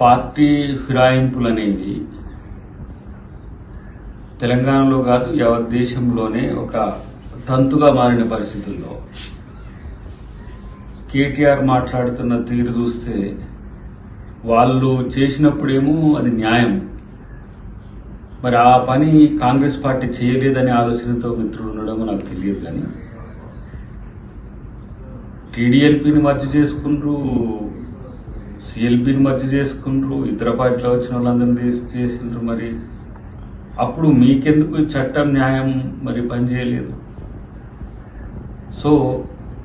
Party ఫిరాయింపులు అనేవి తెలంగాణలో కాదు యావత్ దేశంలోనే ఒక తంతుగా మారిన పరిస్థితుల్లో కేటీఆర్ మాట్లాడుతున్న తీరు చూస్తే వాళ్ళు చేసినప్పుడేమో అది న్యాయం, మరి ఆ పని కాంగ్రెస్ పార్టీ చేయలేదనే ఆలోచనతో మిత్రులు ఉండడమో నాకు తెలియదు. కానీ టీడీఎల్పీని మర్జీ చేసుకుండ్రు, సిఎల్పీని మర్జీ చేసుకుండ్రు, ఇతర పార్టీలో వచ్చిన వాళ్ళందరినీ చేసిండ్రు. మరి అప్పుడు మీకెందుకు చట్టం న్యాయం మరి పనిచేయలేదు? సో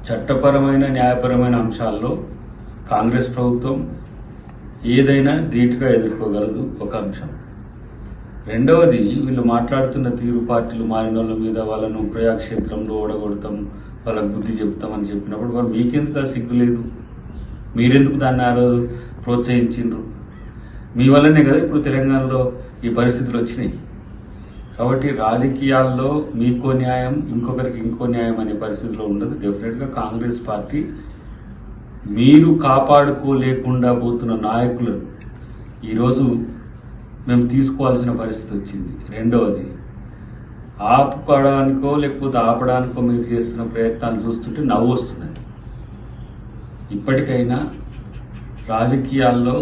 చట్టపరమైన న్యాయపరమైన అంశాల్లో కాంగ్రెస్ ప్రభుత్వం ఏదైనా ధీటుగా ఎదుర్కోగలదు, ఒక అంశం. రెండవది, వీళ్ళు మాట్లాడుతున్న తీరు పార్టీలు మారిన వాళ్ళ మీద వాళ్ళను ప్రజాక్షేత్రంలో ఓడగొడతాం, వాళ్ళకు బుద్ధి చెప్తామని చెప్పినప్పుడు మరి మీకెందుకు సిగ్గు లేదు? మీరెందుకు దాన్ని ఆ రోజు ప్రోత్సహించిండ్రు? మీ వల్లనే కదా ఇప్పుడు తెలంగాణలో ఈ పరిస్థితులు వచ్చినాయి. కాబట్టి రాజకీయాల్లో మీకో న్యాయం, ఇంకొకరికి ఇంకో న్యాయం అనే పరిస్థితిలో ఉండదు. డెఫినెట్గా కాంగ్రెస్ పార్టీ మీరు కాపాడుకోలేకుండా పోతున్న నాయకులను ఈరోజు మేము తీసుకోవాల్సిన పరిస్థితి వచ్చింది. రెండవది, ఆపుకోవడానికో లేకపోతే ఆపడానికో మీరు చేస్తున్న ప్రయత్నాలు చూస్తుంటే నవ్వు వస్తున్నది. ఇప్పటికైనా రాజకీయాల్లో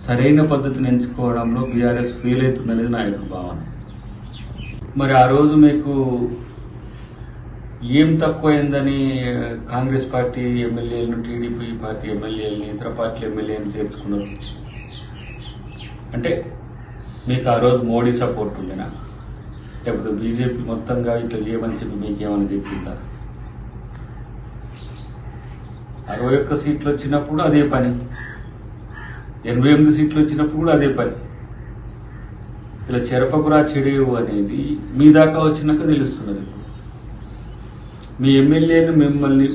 సరైన పద్ధతిని ఎంచుకోవడంలో బీఆర్ఎస్ ఫెయిల్ అవుతుందనేది నా యొక్క భావన. మరి ఆ రోజు మీకు ఏం తక్కువైందని కాంగ్రెస్ పార్టీ ఎమ్మెల్యేలను, టీడీపీ పార్టీ ఎమ్మెల్యేలని, ఇతర పార్టీల ఎమ్మెల్యేలను చేర్చుకున్నారు? అంటే మీకు ఆ రోజు మోడీ సపోర్ట్ ఉందేనా, లేకపోతే బీజేపీ మొత్తంగా ఇట్లా చేయమని చెప్పి మీకేమని చెప్పిందా? 61 సీట్లు వచ్చినప్పుడు అదే పని, 88 సీట్లు వచ్చినప్పుడు కూడా అదే పని. ఇలా చెరపకురా చెడేవు అనేది మీ దాకా వచ్చినాక తెలుస్తున్నది. మీ ఎమ్మెల్యేలు మిమ్మల్ని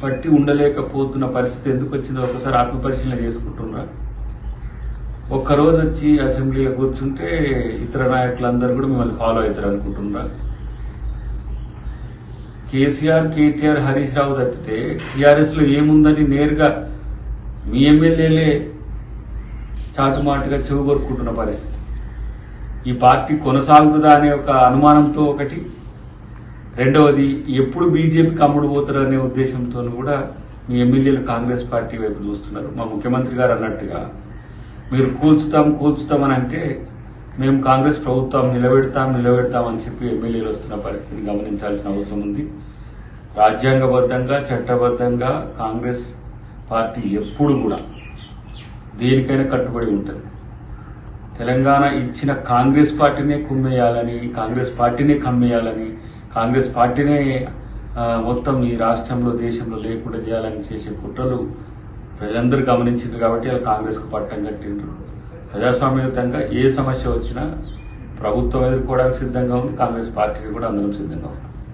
పట్టి ఉండలేకపోతున్న పరిస్థితి ఎందుకు వచ్చిందో ఒకసారి ఆత్మపరిశీలన చేసుకుంటున్నారా? ఒక్కరోజు వచ్చి అసెంబ్లీలో కూర్చుంటే ఇతర నాయకులందరూ కూడా మిమ్మల్ని ఫాలో అవుతారు అనుకుంటున్నారా? కేసీఆర్, కేటీఆర్, హరీష్ రావు తప్పితే టీఆర్ఎస్ లో ఏముందని నేరుగా మీ ఎమ్మెల్యేలే చాటుమాటుగా చెవుగొరుకుంటున్న పరిస్థితి. ఈ పార్టీ కొనసాగుతుందా అనే ఒక అనుమానంతో ఒకటి, రెండవది ఎప్పుడు బీజేపీకి అమ్ముడు పోతారనే ఉద్దేశంతో కూడా మీ ఎమ్మెల్యేలు కాంగ్రెస్ పార్టీ వైపు చూస్తున్నారు. మా ముఖ్యమంత్రి గారు అన్నట్టుగా మీరు కూల్చుతామని అంటే మేము కాంగ్రెస్ ప్రభుత్వం నిలబెడతామని చెప్పి ఎమ్మెల్యేలు వస్తున్న పరిస్థితిని గమనించాల్సిన అవసరం ఉంది. రాజ్యాంగబద్ధంగా, చట్టబద్ధంగా కాంగ్రెస్ పార్టీ ఎప్పుడు కూడా దేనికైనా కట్టుబడి ఉంటుంది. తెలంగాణ ఇచ్చిన కాంగ్రెస్ పార్టీనే కుమ్మేయాలని, కాంగ్రెస్ పార్టీనే కమ్మేయాలని, కాంగ్రెస్ పార్టీనే మొత్తం ఈ రాష్ట్రంలో, దేశంలో లేకుండా చేయాలని చేసే కుట్రలు ప్రజలందరూ గమనించారు. కాబట్టి అలా కాంగ్రెస్కు పట్టం కట్టిండ్రు. ప్రజాస్వామ్యయుతంగా ఏ సమస్య వచ్చినా ప్రభుత్వం ఎదుర్కోవడానికి సిద్ధంగా ఉంది, కాంగ్రెస్ పార్టీకి కూడా అందరం సిద్ధంగా ఉంది.